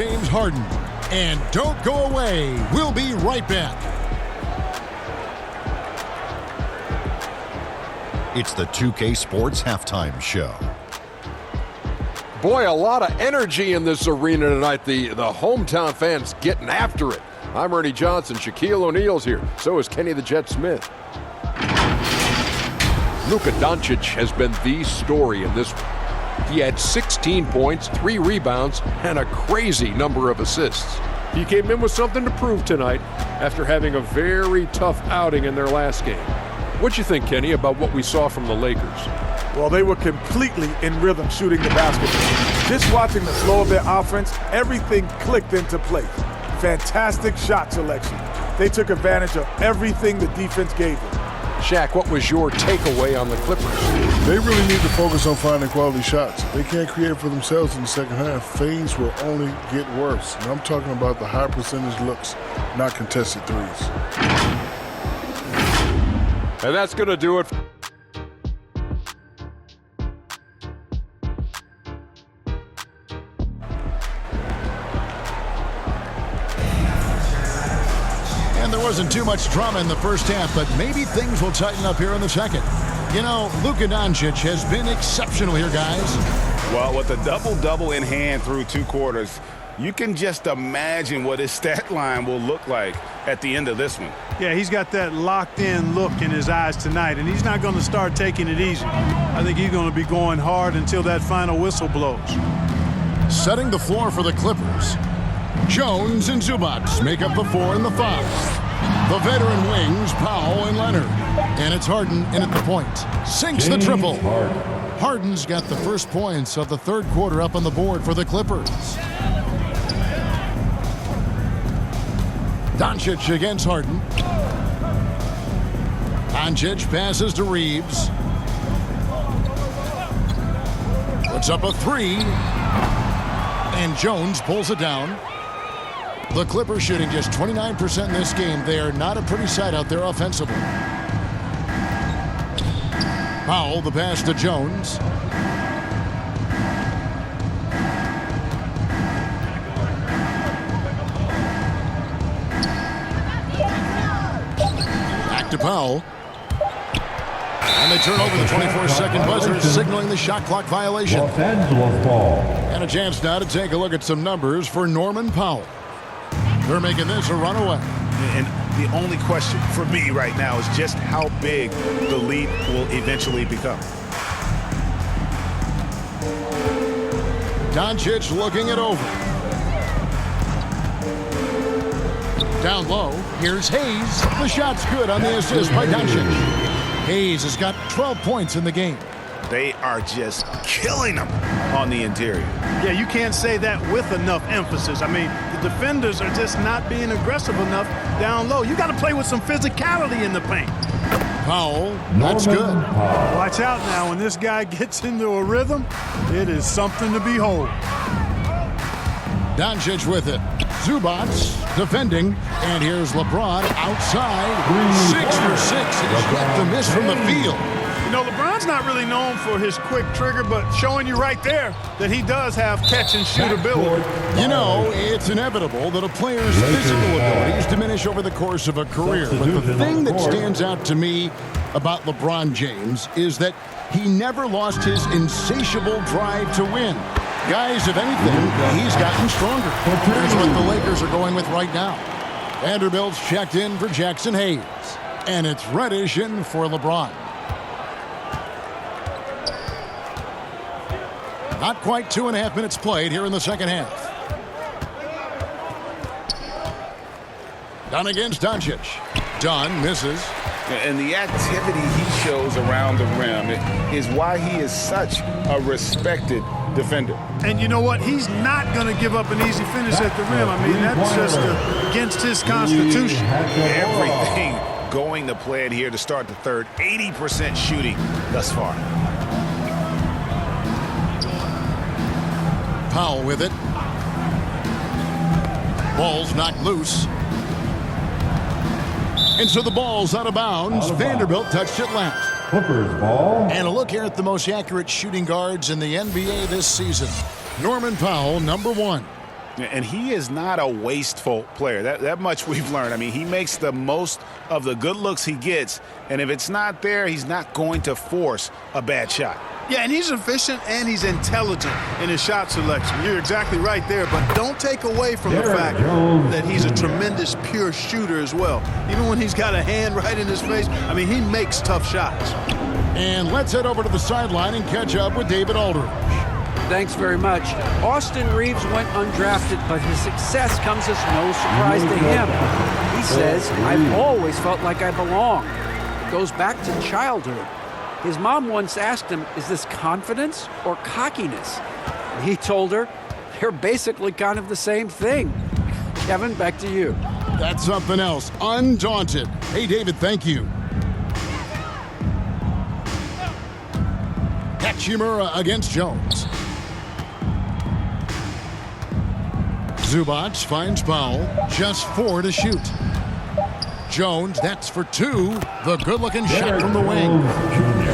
James Harden. And don't go away. We'll be right back. It's the 2K Sports Halftime Show. Boy, a lot of energy in this arena tonight. The hometown fans getting after it. I'm Ernie Johnson. Shaquille O'Neal's here. So is Kenny the Jet Smith. Luka Doncic has been the story in this one. He had 16 points, 3 rebounds, and a crazy number of assists. He came in with something to prove tonight after having a very tough outing in their last game. What'd you think, Kenny, about what we saw from the Lakers? Well, they were completely in rhythm shooting the basketball. Just watching the flow of their offense, everything clicked into place. Fantastic shot selection. They took advantage of everything the defense gave them. Shaq, what was your takeaway on the Clippers? They really need to focus on finding quality shots. They can't create for themselves in the second half. Things will only get worse. And I'm talking about the high percentage looks, not contested threes. And that's going to do it. And there wasn't too much drama in the first half, but maybe things will tighten up here in the second. You know, Luka Doncic has been exceptional here, guys. Well, with a double-double in hand through 2 quarters, you can just imagine what his stat line will look like at the end of this one. Yeah, he's got that locked-in look in his eyes tonight, and he's not going to start taking it easy. I think he's going to be going hard until that final whistle blows. Setting the floor for the Clippers. Jones and Zubac make up the 4 and the 5. The veteran wings, Powell and Leonard. And it's Harden in at the point. Sinks the triple. Harden's got the first points of the third quarter up on the board for the Clippers. Doncic against Harden. Doncic passes to Reeves. Puts up a 3. And Jones pulls it down. The Clippers shooting just 29% in this game. They are not a pretty sight out there offensively. Powell, the pass to Jones. Back to Powell. And they turn over the 24-second buzzer, signaling the shot clock violation. Los Angeles ball. And a chance now to take a look at some numbers for Norman Powell. They're making this a runaway. And the only question for me right now is just how big the lead will eventually become. Doncic looking it over. Down low, here's Hayes. The shot's good on the assist by Doncic. Hayes has got 12 points in the game. They are just killing them on the interior. Yeah, you can't say that with enough emphasis. I mean, the defenders are just not being aggressive enough down low. You got to play with some physicality in the paint. Powell, that's good. Watch out now. When this guy gets into a rhythm, it is something to behold. Doncic with it. Zubac defending. And here's LeBron outside. 6 for 6. He's yet to miss from the field. You know, LeBron's not really known for his quick trigger, but showing you right there that he does have catch-and-shoot ability. You know, it's inevitable that a player's physical abilities diminish over the course of a career. But the thing that stands out to me about LeBron James is that he never lost his insatiable drive to win. Guys, if anything, he's gotten stronger. Here's what the Lakers are going with right now. Vanderbilt's checked in for Jackson Hayes. And it's Reddish in for LeBron. Not quite 2.5 minutes played here in the second half. Dunn against Doncic. Dunn misses. And the activity he shows around the rim is why he is such a respected defender. And you know what? He's not going to give up an easy finish at the rim. I mean, that's just against his constitution. Everything going to plan here to start the third. 80% shooting thus far. Powell with it. Ball's knocked loose. And so the ball's out of bounds. Vanderbilt touched it last. Clippers ball. And a look here at the most accurate shooting guards in the NBA this season. Norman Powell, number 1. And he is not a wasteful player. That much we've learned. I mean, he makes the most of the good looks he gets, and if it's not there, he's not going to force a bad shot. Yeah, and he's efficient and he's intelligent in his shot selection. You're exactly right there, but don't take away from the fact that he's a tremendous pure shooter as well. Even when he's got a hand right in his face, I mean, he makes tough shots. And let's head over to the sideline and catch up with David Aldridge. Thanks very much. Austin Reeves went undrafted, but his success comes as no surprise to him. He says, "I've always felt like I belong." It goes back to childhood. His mom once asked him, "Is this confidence or cockiness?" He told her, "They're basically kind of the same thing." Kevin, back to you. That's something else. Undaunted. Hey, David, thank you. Hachimura against Jones. Zubac finds Powell. Just 4 to shoot. Jones, that's for 2. The good-looking shot from the wing.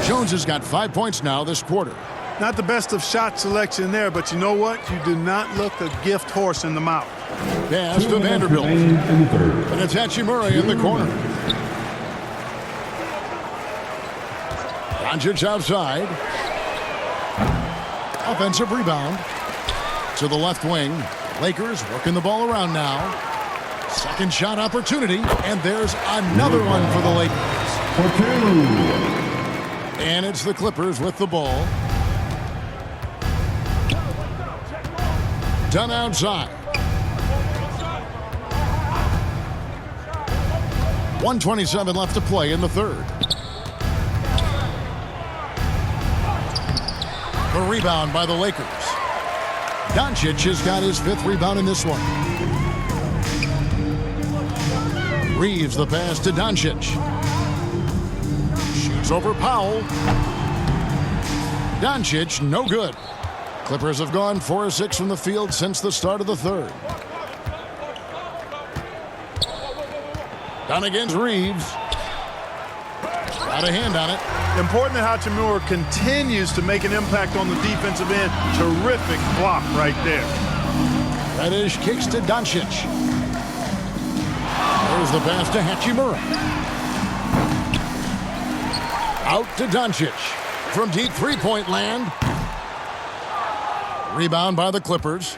Jones has got 5 points now this quarter. Not the best of shot selection there, but you know what? You do not look a gift horse in the mouth. Pass to Vanderbilt. And it's Hachimura in the corner. Doncic outside. Offensive rebound. To the left wing. Lakers working the ball around now. Second shot opportunity, and there's another one for the Lakers. And it's the Clippers with the ball. Done outside. 1:27 left to play in the third. The rebound by the Lakers. Doncic has got his 5th rebound in this one. Reeves the pass to Doncic. Shoots over Powell. Doncic, no good. Clippers have gone 4 of 6 from the field since the start of the third. Down against Reeves. Got a hand on it. Important that Hachimura continues to make an impact on the defensive end. Terrific block right there. Reddish kicks to Doncic. There's the pass to Hachimura. Out to Doncic. From deep three-point land. Rebound by the Clippers.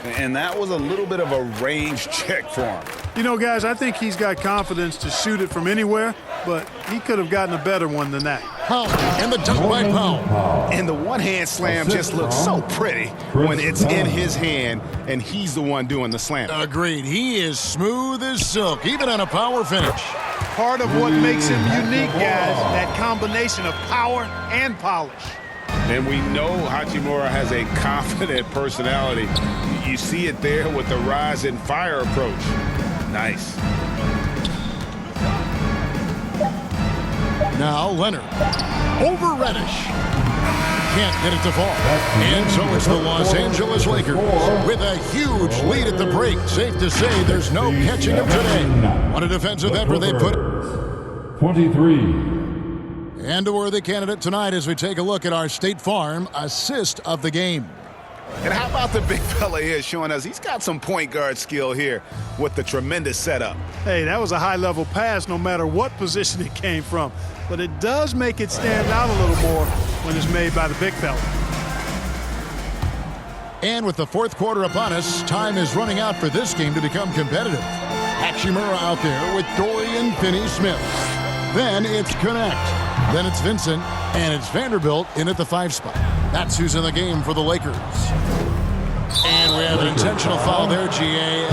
And that was a little bit of a range check for him. You know, guys, I think he's got confidence to shoot it from anywhere, but he could have gotten a better one than that. Powell, and the dunk by Powell. And the one-hand slam just looks so pretty when it's in his hand and he's the one doing the slam. Agreed. He is smooth as silk, even on a power finish. Part of what makes him unique, guys, that combination of power and polish. And we know Hachimura has a confident personality. You see it there with the rise and fire approach. Nice. Now Leonard. Over Reddish. Can't get it to fall. And so it's the Los Angeles Lakers with a huge lead at the break. Safe to say there's no catching them today. What a defensive effort they put. 23. And a worthy candidate tonight as we take a look at our State Farm assist of the game. And how about the big fella here showing us he's got some point guard skill here with the tremendous setup. Hey, that was a high-level pass no matter what position it came from. But it does make it stand out a little more when it's made by the big fella. And with the fourth quarter upon us, time is running out for this game to become competitive. Hachimura out there with Dorian Finney-Smith. Then it's Connect. Then it's Vincent. And it's Vanderbilt in at the 5 spot. That's who's in the game for the Lakers. And we have an intentional foul there, GA.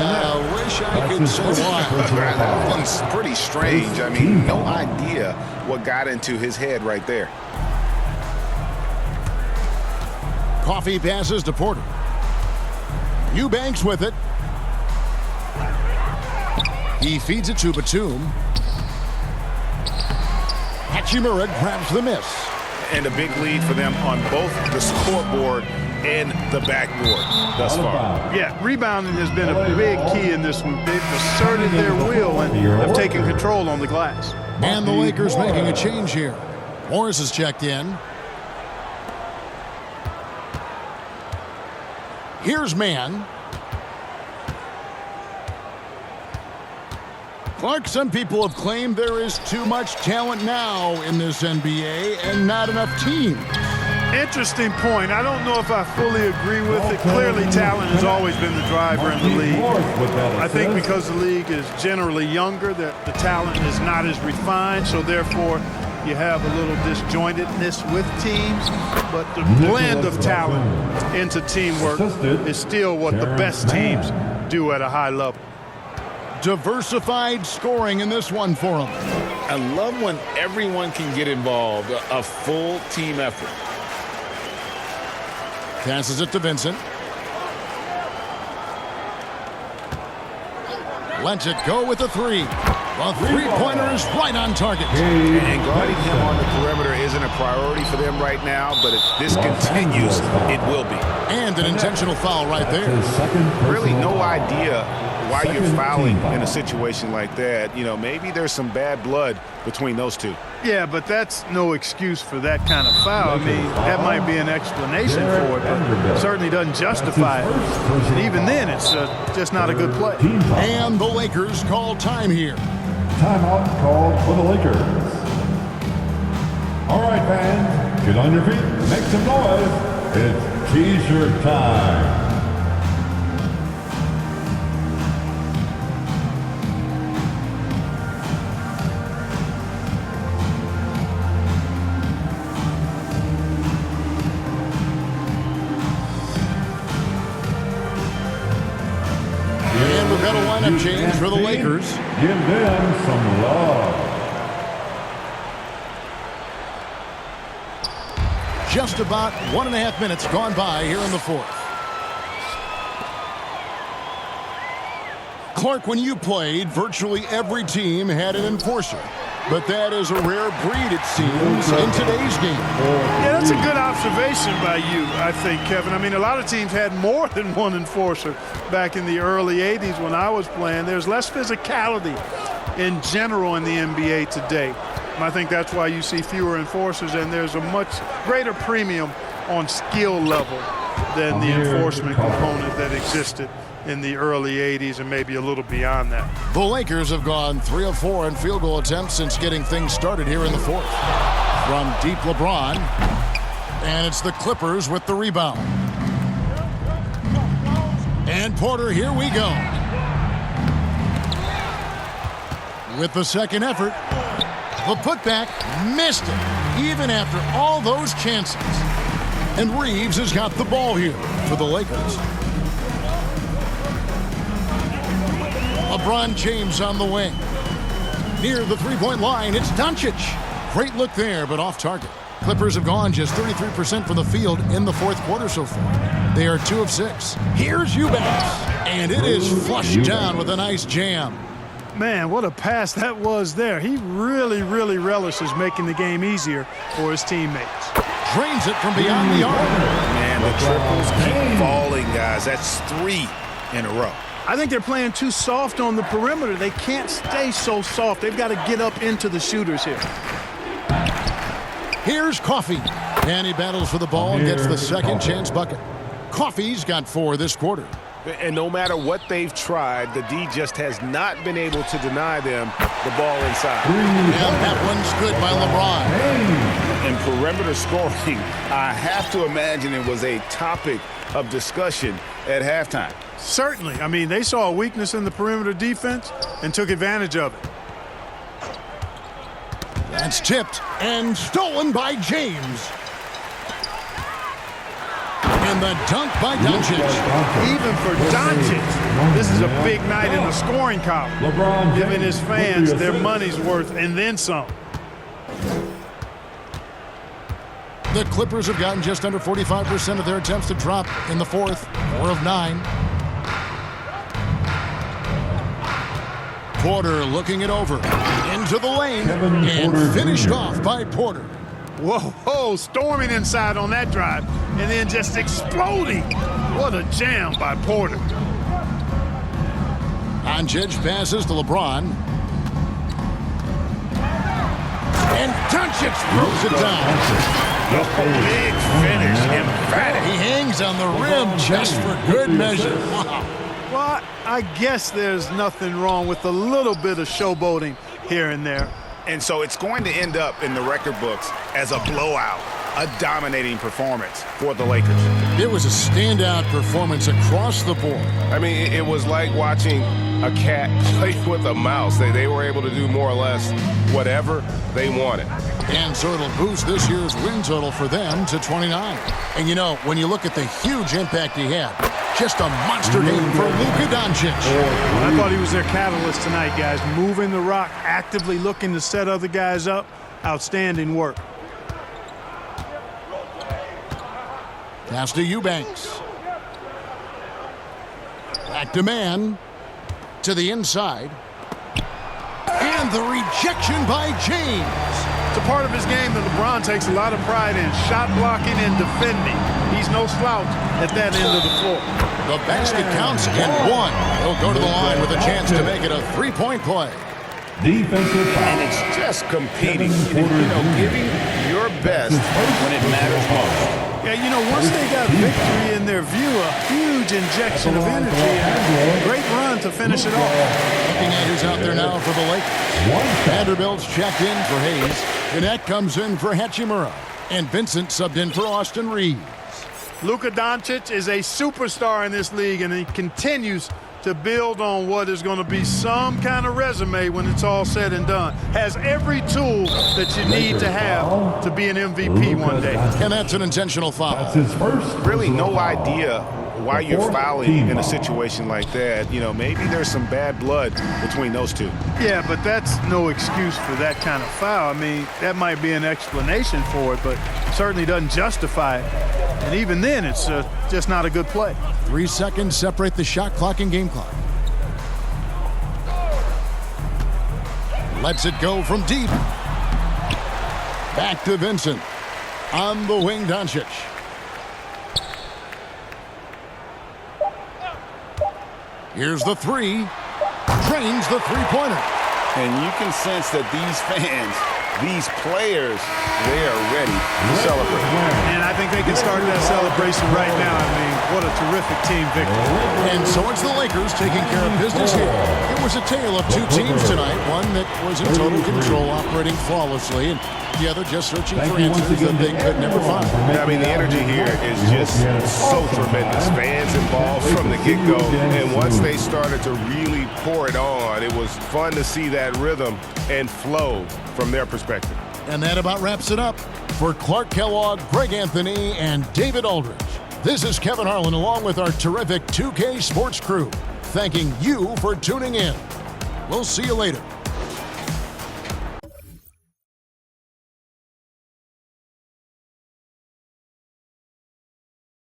Wish I could say why. That one's pretty strange. I mean, no idea what got into his head right there. Coffee passes to Porter. Eubanks with it. He feeds it to Batum. Hachimura grabs the miss. And a big lead for them on both the scoreboard and the backboard thus far. Yeah, rebounding has been a big key in this one. They've asserted their will and have taken control on the glass. And the Lakers making a change here. Morris is checked in. Here's Mann. Clark, some people have claimed there is too much talent now in this NBA and not enough teams. Interesting point. I don't know if I fully agree with it. Clearly, talent has always been the driver in the league. I think because the league is generally younger, that the talent is not as refined, so therefore you have a little disjointedness with teams. But the blend of talent into teamwork is still what the best teams do at a high level. Diversified scoring in this one for him. I love when everyone can get involved, a full team effort. Passes it to Vincent. Lets it go with the three. The three-pointer is right on target. And guarding him on the perimeter isn't a priority for them right now, but if this continues, it will be. And an intentional foul right there. Really no idea why you're fouling in a situation like that. You know, maybe there's some bad blood between those two. Yeah, but that's no excuse for that kind of foul. I mean, that might be an explanation for it, but certainly doesn't justify it. And even then, it's just not a good play. And the Lakers call time here. Timeout called for the Lakers. All right, fans, get on your feet, make some noise. It's T-shirt time. Lineup change for the Lakers. Give them some love. Just about 1.5 minutes gone by here in the fourth. Clark, when you played, virtually every team had an enforcer. But that is a rare breed, it seems, in today's game. Yeah, that's a good observation by you, I think, Kevin. I mean, a lot of teams had more than one enforcer back in the early 80s when I was playing. There's less physicality in general in the NBA today. And I think that's why you see fewer enforcers, and there's a much greater premium on skill level than the enforcement component that existed in the early 80s and maybe a little beyond that. The Lakers have gone 3 of 4 in field goal attempts since getting things started here in the fourth. From deep, LeBron. And it's the Clippers with the rebound. And Porter, here we go. With the second effort, the putback missed it, even after all those chances. And Reeves has got the ball here for the Lakers. LeBron James on the wing. Near the three-point line, it's Doncic. Great look there, but off target. Clippers have gone just 33% from the field in the fourth quarter so far. They are 2 of 6. Here's Eubanks, and it is flushed down with a nice jam. Man, what a pass that was there. He really, really relishes making the game easier for his teammates. Drains it from beyond the arc. Man, the triples keep falling, guys. That's 3 in a row. I think they're playing too soft on the perimeter. They can't stay so soft. They've got to get up into the shooters here. Here's Coffey. And he battles for the ball and gets the second chance bucket. Coffey's got 4 this quarter. And no matter what they've tried, the D just has not been able to deny them the ball inside. And that one's good by LeBron. And perimeter scoring, I have to imagine it was a topic of discussion at halftime. Certainly. I mean, they saw a weakness in the perimeter defense and took advantage of it. That's tipped and stolen by James. And the dunk by Doncic. Even for Doncic, this is a big night in the scoring column, giving his fans their money's worth and then some. The Clippers have gotten just under 45% of their attempts to drop in the fourth. 4 of 9. Porter looking it over. Into the lane. And finished off by Porter. Whoa, storming inside on that drive and then just exploding. What a jam by Porter. Doncic passes to LeBron. And Doncic throws it down. Big finish, emphatic. He hangs on the rim just for good measure. Wow. Well, I guess there's nothing wrong with a little bit of showboating here and there. And so it's going to end up in the record books as a blowout, a dominating performance for the Lakers. It was a standout performance across the board. I mean, it was like watching a cat play with a mouse. They were able to do more or less whatever they wanted. And so it'll boost this year's win total for them to 29. And you know, when you look at the huge impact he had, just a monster game for Luka Doncic. I thought he was their catalyst tonight, guys. Moving the rock, actively looking to set other guys up. Outstanding work. Pass to Eubanks. Back to man. To the inside. And the rejection by James. It's a part of his game that LeBron takes a lot of pride in. Shot blocking and defending. He's no slouch at that end of the floor. The basket counts and one. He'll go to the line with a chance to make it a three-point play. Defensive foul. And it's just competing, giving your best when it matters most. Yeah, once they got victory in their view, a huge injection of energy and a great run to finish it off. Looking at who's out there now for the Lakers. Vanderbilt's checked in for Hayes. Gannett comes in for Hachimura. And Vincent subbed in for Austin Reeves. Luka Doncic is a superstar in this league, and he continues to build on what is going to be some kind of resume when it's all said and done. Has every tool that you need to have to be an MVP one day. And that's an intentional foul. That's his first. Really no idea why you're fouling in a situation like that. Maybe there's some bad blood between those two. Yeah, but that's no excuse for that kind of foul. I mean, that might be an explanation for it, but certainly doesn't justify it. And even then, it's just not a good play. 3 seconds separate the shot clock and game clock. Lets it go from deep. Back to Vincent. On the wing, Doncic. Here's the three. Drains the three-pointer. And you can sense that these fans, these players, they are ready to celebrate. And I think they can start that celebration right now. I mean, what a terrific team victory. And so it's the Lakers taking care of business here. It was a tale of two teams tonight. One that was in total control, operating flawlessly, and the other just searching for answers that they could never find. I mean, the energy here is just so tremendous. Fans involved from the get-go, and once they started to really pour it on, it was fun to see that rhythm and flow from their perspective. And that about wraps it up. For Clark Kellogg, Greg Anthony, and David Aldridge, this is Kevin Harlan along with our terrific 2K Sports crew, thanking you for tuning in. We'll see you later.